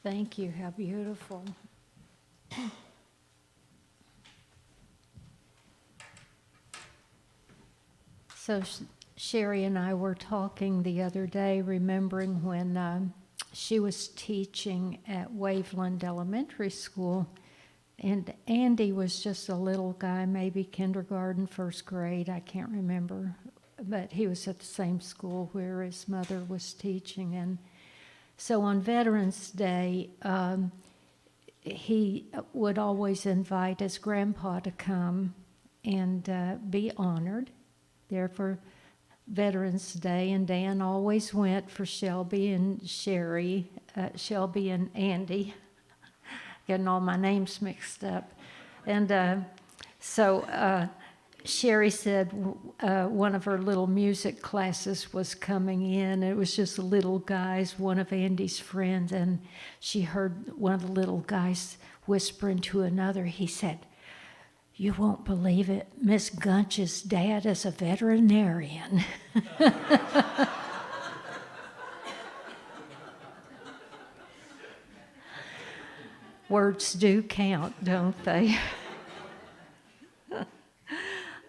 Thank you. How beautiful. So Sherry and I were talking the other day, remembering when she was teaching at Waveland Elementary School, and Andy was just a little guy, maybe kindergarten, first grade, I can't remember, but he was at the same school where his mother was teaching. And so on Veterans Day, he would always invite his grandpa to come and be honored there for Veterans Day, and Dan always went for Shelby and Sherry, Shelby and Andy, getting all my names mixed up. And so Sherry said one of her little music classes was coming in. It was just little guys, one of Andy's friends, and she heard one of the little guys whispering to another. He said, "You won't believe it, Miss Gunch's dad is a veterinarian." Words do count, don't they? A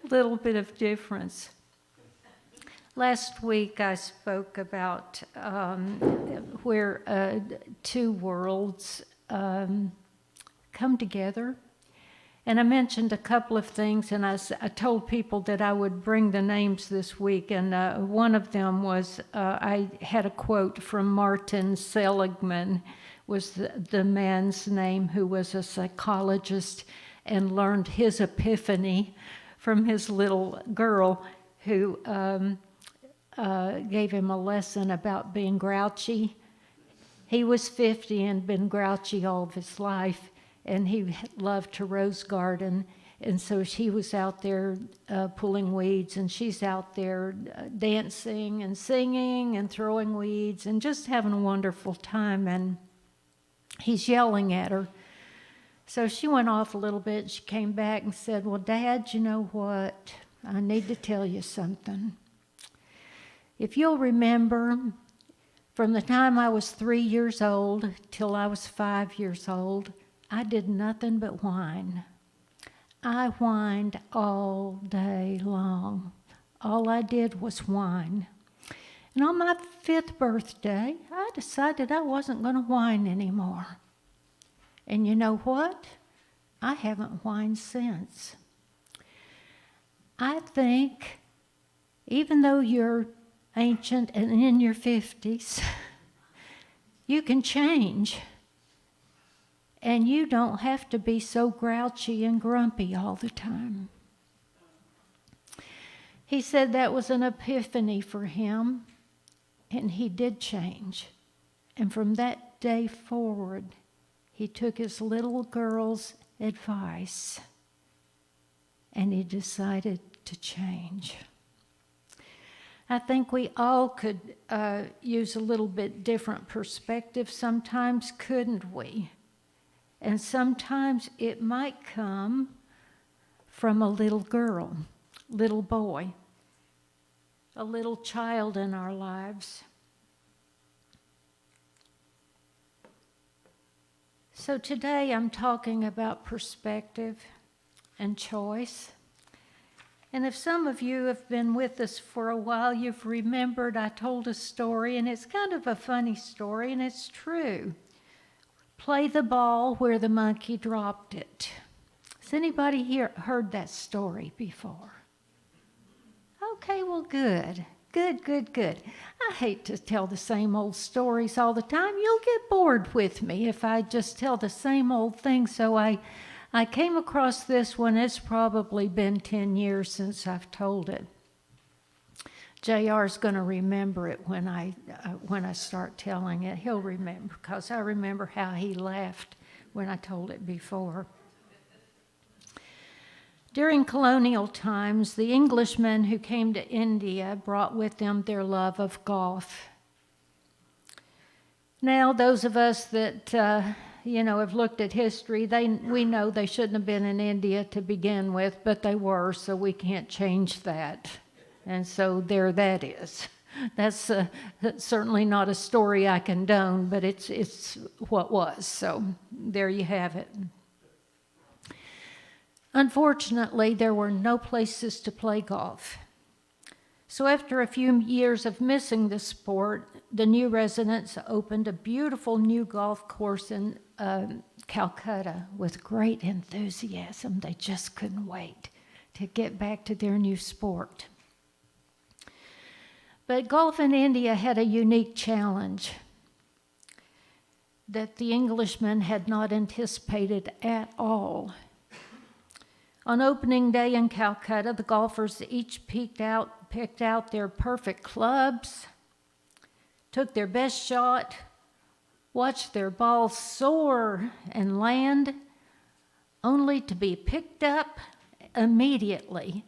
little bit of difference. Last week I spoke about where two worlds come together. And I mentioned a couple of things, and I told people that I would bring the names this week, and one of them was, I had a quote from Martin Seligman, was the man's name, who was a psychologist and learned his epiphany from his little girl who gave him a lesson about being grouchy. He was 50 and been grouchy all of his life. And he loved to rose garden, and so he was out there pulling weeds, and she's out there dancing and singing and throwing weeds and just having a wonderful time, and he's yelling at her. So she went off a little bit. She came back and said, "Well, Dad, you know what? I need to tell you something. If you'll remember, from the time I was 3 years old till I was 5 years old, I did nothing but whine. I whined all day long. All I did was whine. And on my 5th birthday, I decided I wasn't going to whine anymore. And you know what? I haven't whined since. I think, even though you're ancient and in your 50s, you can change. And you don't have to be so grouchy and grumpy all the time." He said that was an epiphany for him, and he did change. And from that day forward, he took his little girl's advice, and he decided to change. I think we all could use a little bit different perspective sometimes, couldn't we? And sometimes it might come from a little girl, little boy, a little child in our lives. So today I'm talking about perspective and choice. And if some of you have been with us for a while, you've remembered I told a story, and it's kind of a funny story, and it's true. Play the ball where the monkey dropped it. Has anybody here heard that story before? Okay, well, good. Good. I hate to tell the same old stories all the time. You'll get bored with me if I just tell the same old thing. So I came across this one. It's probably been 10 years since I've told it. JR's going to remember it when I start telling it. He'll remember, because I remember how he laughed when I told it before. During colonial times, the Englishmen who came to India brought with them their love of golf. Now, those of us that have looked at history, we know they shouldn't have been in India to begin with, but they were, so we can't change that. And so there that is. That's certainly not a story I condone, but it's what was. So there you have it. Unfortunately, there were no places to play golf. So after a few years of missing the sport, the new residents opened a beautiful new golf course in Calcutta with great enthusiasm. They just couldn't wait to get back to their new sport. But golf in India had a unique challenge that the Englishmen had not anticipated at all. On opening day in Calcutta, the golfers each picked out their perfect clubs, took their best shot, watched their balls soar and land, only to be picked up immediately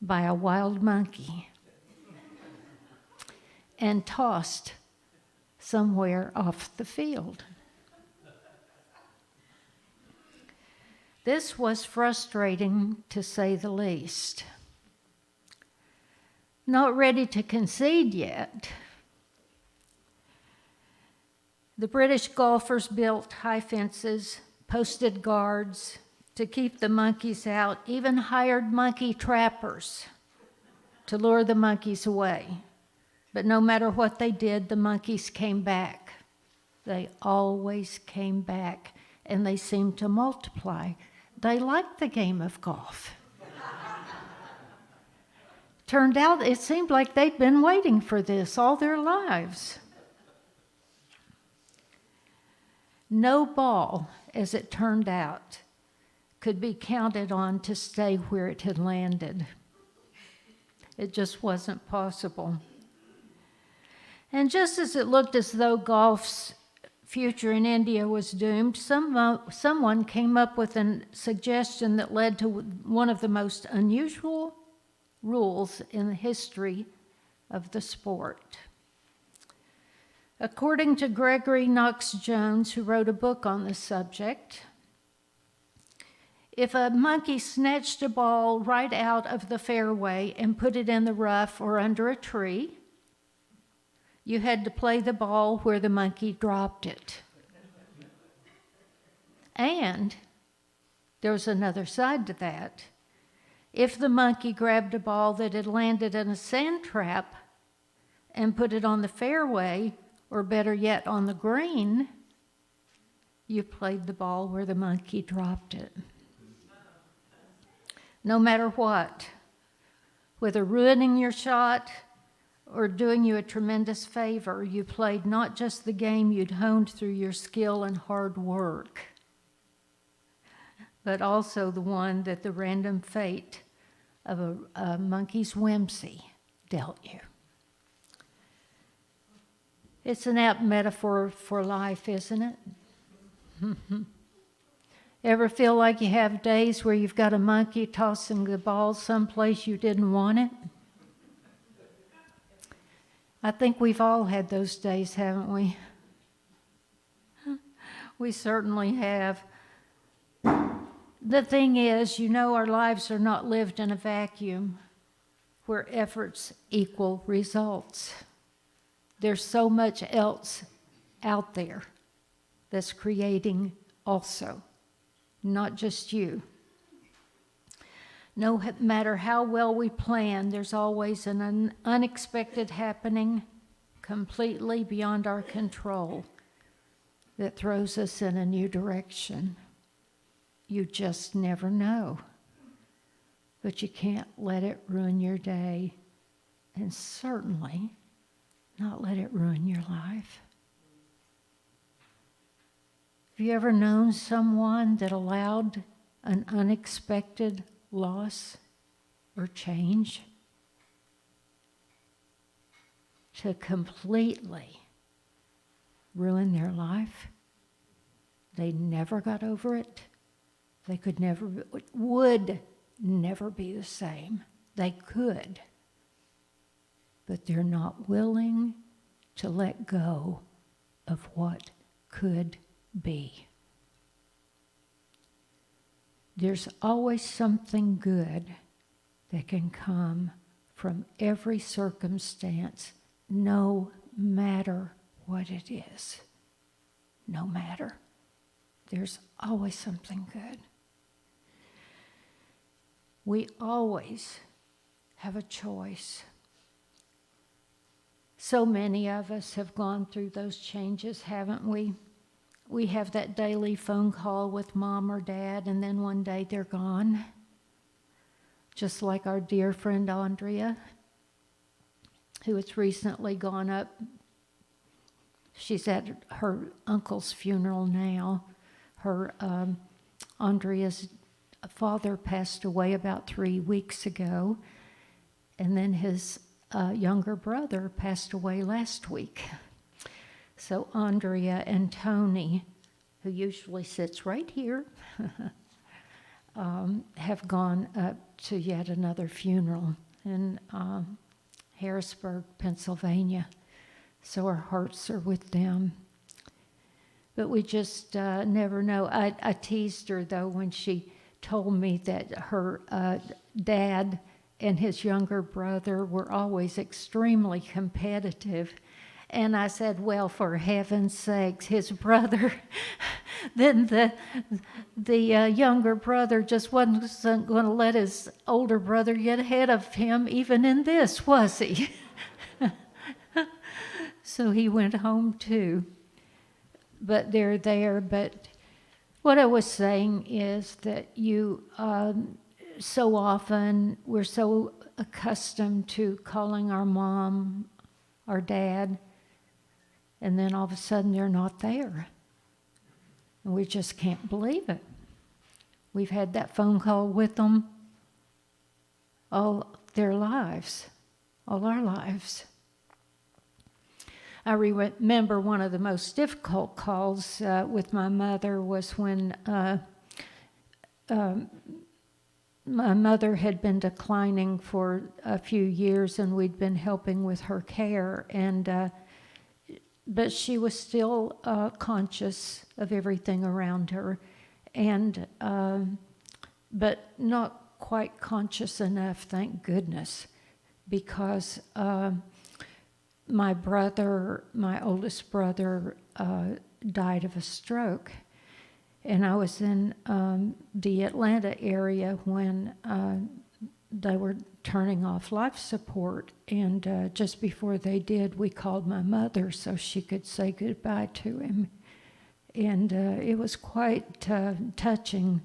by a wild monkey and tossed somewhere off the field. This was frustrating, to say the least. Not ready to concede yet, the British golfers built high fences, posted guards to keep the monkeys out, even hired monkey trappers to lure the monkeys away. But no matter what they did, the monkeys came back. They always came back, and they seemed to multiply. They liked the game of golf. Turned out it seemed like they'd been waiting for this all their lives. No ball, as it turned out, could be counted on to stay where it had landed. It just wasn't possible. And just as it looked as though golf's future in India was doomed, someone came up with a suggestion that led to one of the most unusual rules in the history of the sport. According to Gregory Knox Jones, who wrote a book on the subject, if a monkey snatched a ball right out of the fairway and put it in the rough or under a tree, you had to play the ball where the monkey dropped it. And there was another side to that. If the monkey grabbed a ball that had landed in a sand trap and put it on the fairway, or better yet, on the green, you played the ball where the monkey dropped it. No matter what, whether ruining your shot or doing you a tremendous favor, you played not just the game you'd honed through your skill and hard work, but also the one that the random fate of a monkey's whimsy dealt you. It's an apt metaphor for life, isn't it? Ever feel like you have days where you've got a monkey tossing the ball someplace you didn't want it? I think we've all had those days, haven't we? We certainly have. The thing is, our lives are not lived in a vacuum where efforts equal results. There's so much else out there that's creating also, not just you. No matter how well we plan, there's always an unexpected happening completely beyond our control that throws us in a new direction. You just never know. But you can't let it ruin your day, and certainly not let it ruin your life. Have you ever known someone that allowed an unexpected loss or change to completely ruin their life? They never got over it. They would never be the same. They could, but they're not willing to let go of what could be. There's always something good that can come from every circumstance, no matter what it is. No matter. There's always something good. We always have a choice. So many of us have gone through those changes, haven't we? We have that daily phone call with mom or dad, and then one day they're gone. Just like our dear friend Andrea, who has recently gone up. She's at her uncle's funeral now. Andrea's father passed away about 3 weeks ago, and then his younger brother passed away last week. So Andrea and Tony, who usually sits right here, have gone up to yet another funeral in Harrisburg, Pennsylvania. So our hearts are with them. But we just never know. I teased her, though, when she told me that her dad and his younger brother were always extremely competitive. And I said, well, for heaven's sakes, his brother, then the younger brother just wasn't going to let his older brother get ahead of him even in this, was he? So he went home too. But they're there. But what I was saying is that so often we're so accustomed to calling our mom, our dad, and then all of a sudden they're not there. And we just can't believe it. We've had that phone call with them all their lives, all our lives. I remember one of the most difficult calls with my mother was when my mother had been declining for a few years, and we'd been helping with her care, but she was still conscious of everything around her, and but not quite conscious enough, thank goodness, because my oldest brother, died of a stroke. And I was in the Atlanta area when they were turning off life support. And just before they did, we called my mother so she could say goodbye to him. And it was quite touching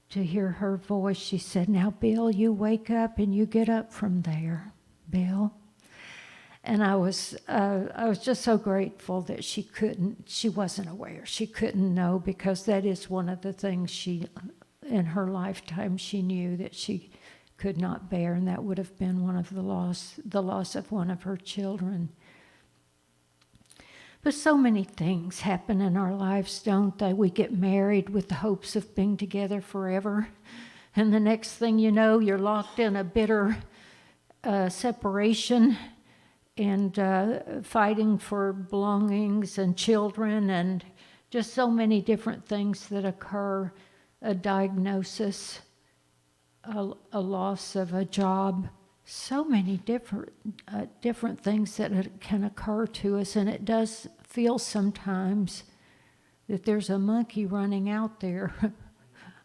to hear her voice. She said, "Now, Bill, you wake up and you get up from there, Bill." And I was just so grateful that she wasn't aware. She couldn't know, because that is one of the things in her lifetime, she knew that she could not bear, and that would have been the loss of one of her children. But so many things happen in our lives, don't they? We get married with the hopes of being together forever, and the next thing you know, you're locked in a bitter separation, and fighting for belongings and children, and just so many different things that occur, a diagnosis, a loss of a job, so many different things that can occur to us. And it does feel sometimes that there's a monkey running out there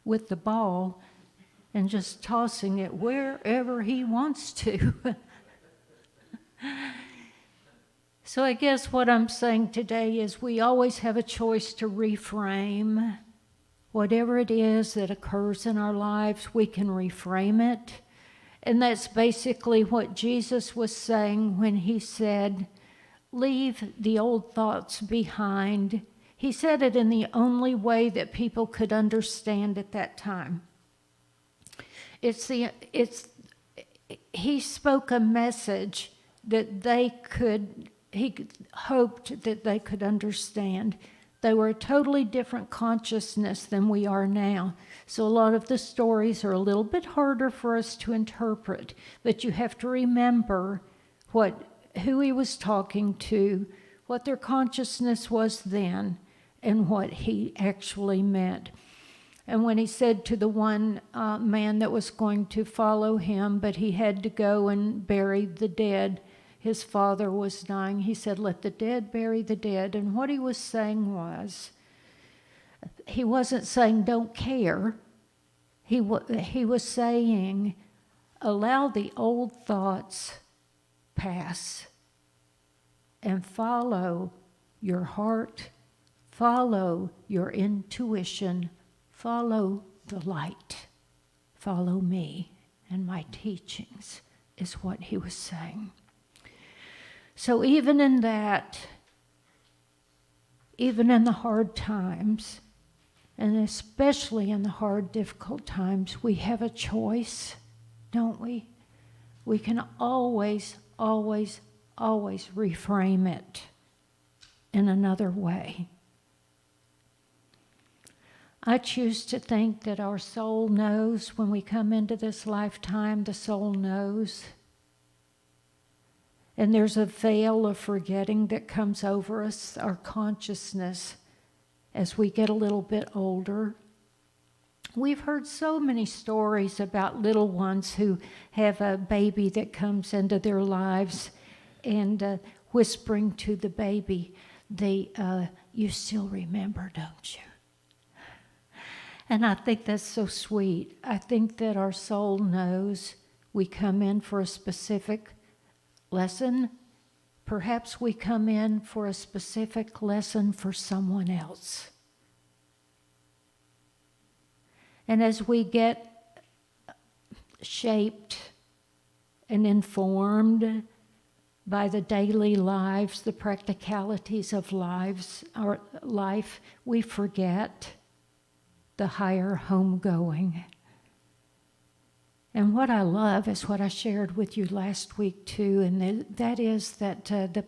with the ball and just tossing it wherever he wants to. So I guess what I'm saying today is we always have a choice to reframe. Whatever it is that occurs in our lives, we can reframe it. And that's basically what Jesus was saying when he said, "Leave the old thoughts behind." He said it in the only way that people could understand at that time. He spoke a message that he hoped that they could understand. They were a totally different consciousness than we are now. So a lot of the stories are a little bit harder for us to interpret, but you have to remember who he was talking to, what their consciousness was then, and what he actually meant. And when he said to the one man that was going to follow him, but he had to go and bury the dead, his father was dying, he said, "Let the dead bury the dead." And what he was saying was, he wasn't saying don't care. He was saying, allow the old thoughts pass and follow your heart, follow your intuition, follow the light, follow me and my teachings, is what he was saying. So even in that, even in the hard times, and especially in the hard, difficult times, we have a choice, don't we? We can always, always, always reframe it in another way. I choose to think that our soul knows when we come into this lifetime, the soul knows. And there's a veil of forgetting that comes over us, our consciousness, as we get a little bit older. We've heard so many stories about little ones who have a baby that comes into their lives and whispering to the baby, you still remember, don't you? And I think that's so sweet. I think that our soul knows we come in for a specific lesson. Perhaps we come in for a specific lesson for someone else. And as we get shaped and informed by the daily lives, the practicalities of our life, we forget the higher homegoing. And what I love is what I shared with you last week too, and that is that the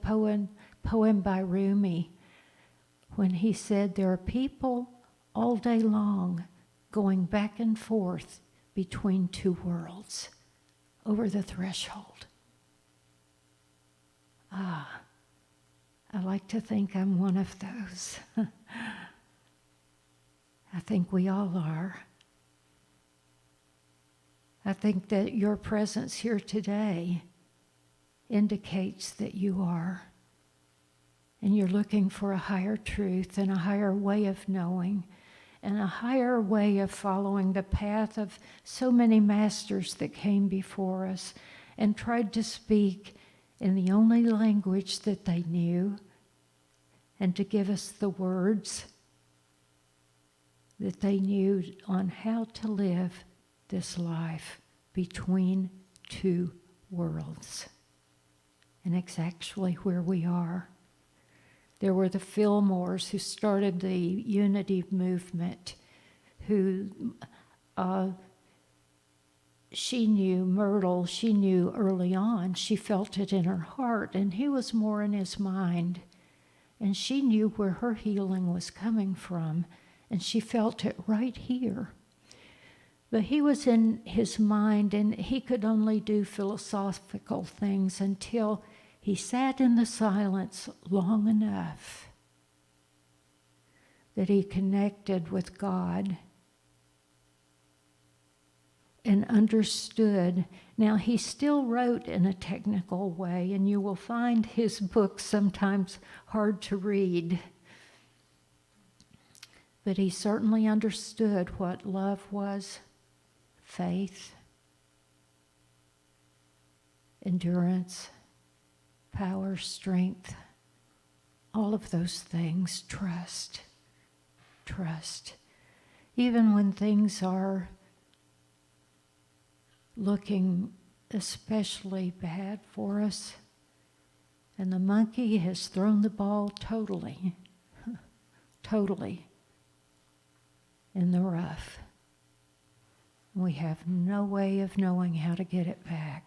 poem by Rumi, when he said there are people all day long going back and forth between two worlds over the threshold. I like to think I'm one of those. I think we all are. I think that your presence here today indicates that you are. And you're looking for a higher truth and a higher way of knowing and a higher way of following the path of so many masters that came before us and tried to speak in the only language that they knew and to give us the words that they knew on how to live this life between two worlds. And it's actually where we are. There were the Fillmores who started the unity movement, who she knew Myrtle, she knew early on, she felt it in her heart, and he was more in his mind. And she knew where her healing was coming from, and she felt it right here. But he was in his mind, and he could only do philosophical things until he sat in the silence long enough that he connected with God and understood. Now, he still wrote in a technical way, and you will find his books sometimes hard to read. But he certainly understood what love was, faith, endurance, power, strength, all of those things, trust. Even when things are looking especially bad for us, and the monkey has thrown the ball totally in the rough. We have no way of knowing how to get it back.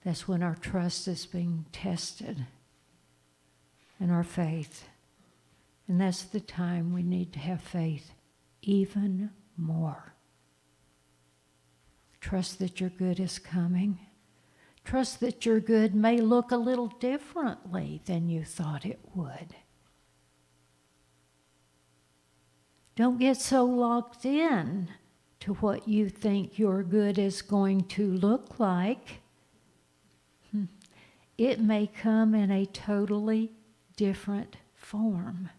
That's when our trust is being tested and our faith. And that's the time we need to have faith even more. Trust that your good is coming. Trust that your good may look a little differently than you thought it would. Don't get so locked in to what you think your good is going to look like. It may come in a totally different form.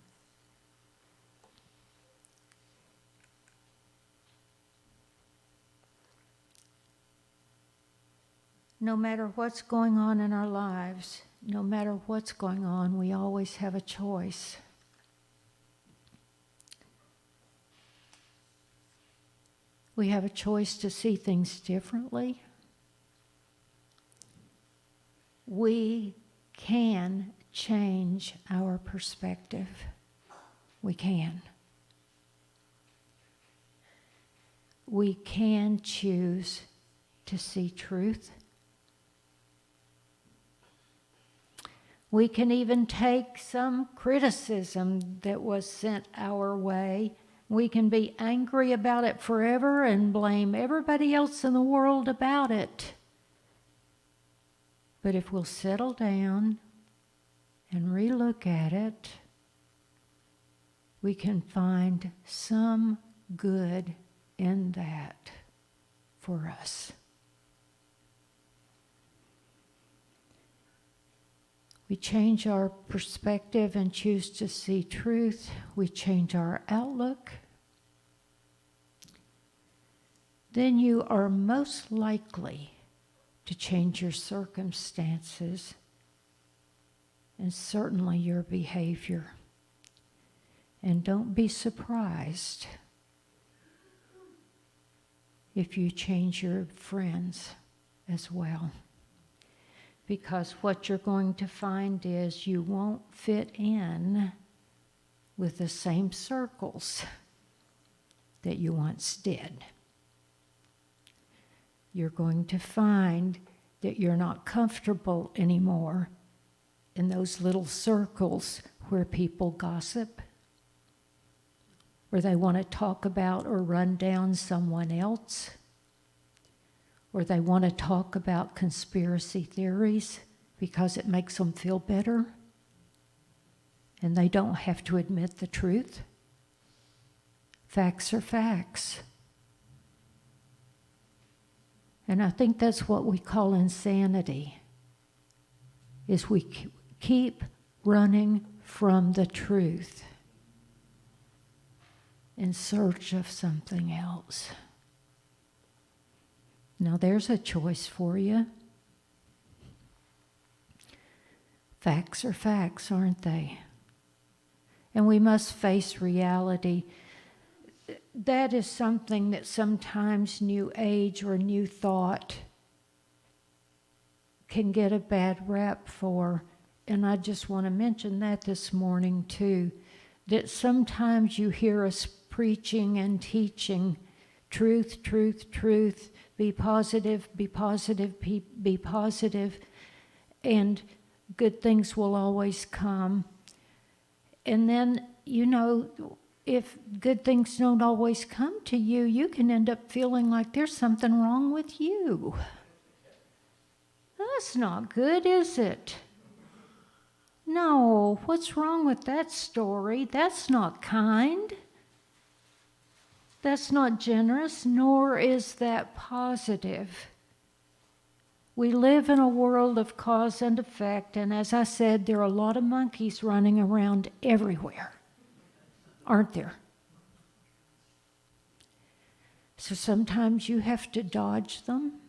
No matter what's going on in our lives, no matter what's going on, we always have a choice. We have a choice to see things differently. We can change our perspective. We can. We can choose to see truth. We can even take some criticism that was sent our way. We can be angry about it forever and blame everybody else in the world about it. But if we'll settle down and relook at it, we can find some good in that for us. We change our perspective and choose to see truth. We change our outlook. Then you are most likely to change your circumstances and certainly your behavior. And don't be surprised if you change your friends as well. Because what you're going to find is you won't fit in with the same circles that you once did. You're going to find that you're not comfortable anymore in those little circles where people gossip, where they want to talk about or run down someone else, or they want to talk about conspiracy theories because it makes them feel better, and they don't have to admit the truth. Facts are facts. And I think that's what we call insanity, is we keep running from the truth in search of something else. Now there's a choice for you. Facts are facts, aren't they? And we must face reality. That is something that sometimes New Age or New Thought can get a bad rap for. And I just want to mention that this morning too, that sometimes you hear us preaching and teaching truth, truth, truth, be positive, be positive, be positive, and good things will always come. And then, if good things don't always come to you, you can end up feeling like there's something wrong with you. That's not good, is it? No, what's wrong with that story? That's not kind. That's not generous, nor is that positive. We live in a world of cause and effect, and as I said, there are a lot of monkeys running around everywhere, aren't there? So sometimes you have to dodge them.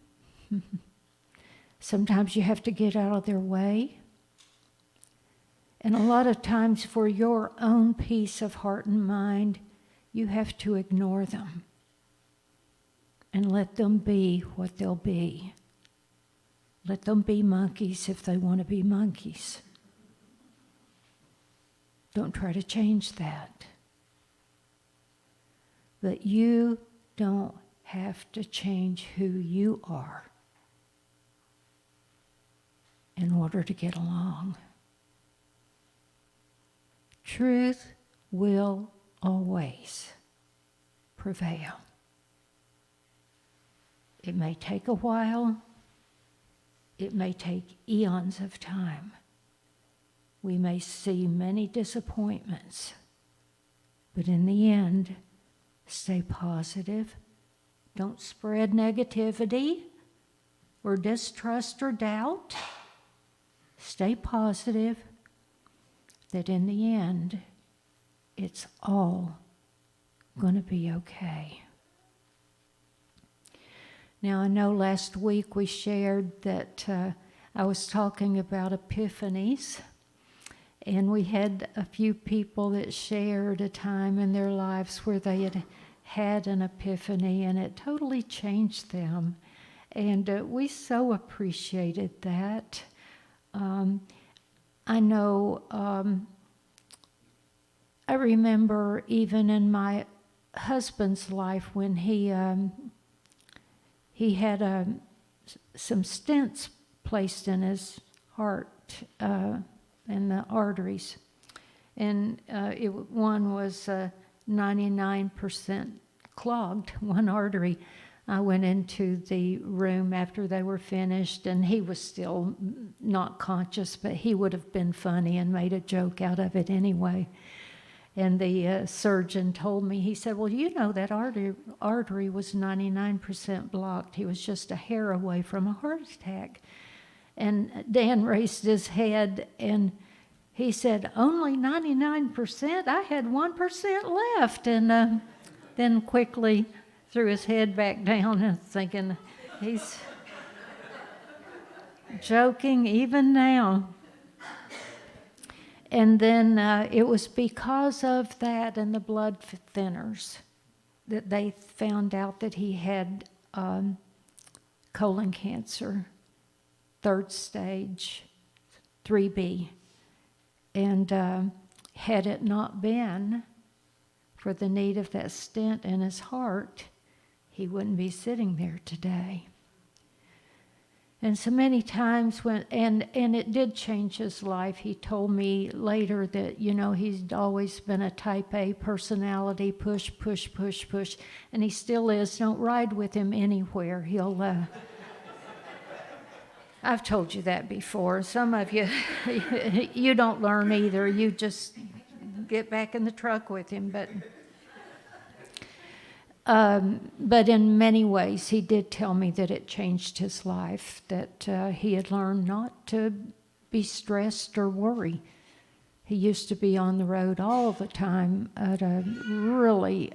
Sometimes you have to get out of their way. And a lot of times for your own peace of heart and mind, you have to ignore them and let them be what they'll be. Let them be monkeys if they want to be monkeys. Don't try to change that. But you don't have to change who you are in order to get along. Truth will always prevail. It may take a while. It may take eons of time. We may see many disappointments, But in the end, stay positive. Don't spread negativity or distrust or doubt. Stay positive that in the end, it's all going to be okay. Now, I know last week we shared that I was talking about epiphanies, and we had a few people that shared a time in their lives where they had an epiphany, and it totally changed them. And we so appreciated that. I know, I remember even in my husband's life when he had some stents placed in his heart and the arteries. And one was 99% clogged, one artery. I went into the room after they were finished, and he was still not conscious, but he would have been funny and made a joke out of it anyway. And the surgeon told me, he said, well, you know that artery was 99% blocked. He was just a hair away from a heart attack. And Dan raised his head, and he said, only 99%? I had 1% left. And then quickly threw his head back down and thinking, he's joking even now. And then it was because of that and the blood thinners that they found out that he had colon cancer, 3rd stage, 3B. And had it not been for the need of that stent in his heart, he wouldn't be sitting there today. And so many times and it did change his life. He told me later that, he's always been a type A personality, push, push, push, push. And he still is. Don't ride with him anywhere. He'll, I've told you that before. Some of you, you don't learn either. You just get back in the truck with him. But in many ways, he did tell me that it changed his life, that he had learned not to be stressed or worry. He used to be on the road all the time at a really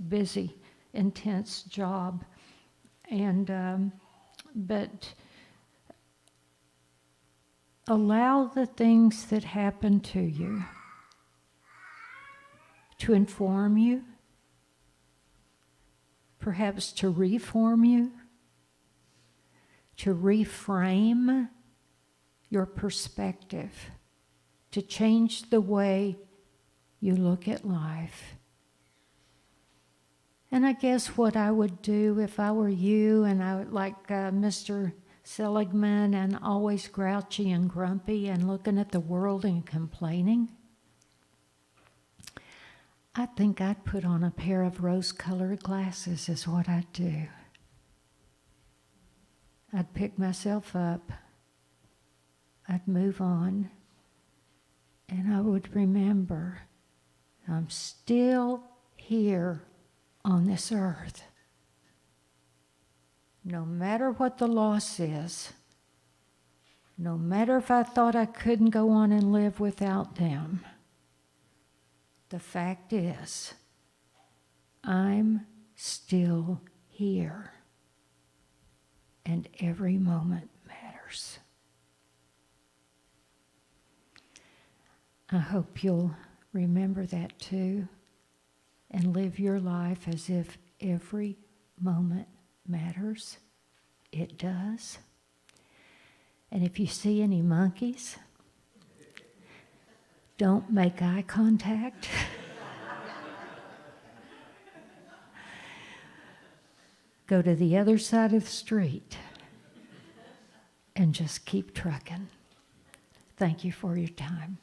busy, intense job. But allow the things that happen to you to inform you, perhaps to reform you, to reframe your perspective, to change the way you look at life. And I guess what I would do if I were you, and I would like Mr. Seligman, and always grouchy and grumpy and looking at the world and complaining, I think I'd put on a pair of rose-colored glasses is what I'd do. I'd pick myself up, I'd move on, and I would remember I'm still here on this earth. No matter what the loss is, no matter if I thought I couldn't go on and live without them, the fact is, I'm still here, and every moment matters. I hope you'll remember that too, and live your life as if every moment matters. It does. And if you see any monkeys, don't make eye contact. Go to the other side of the street and just keep trucking. Thank you for your time.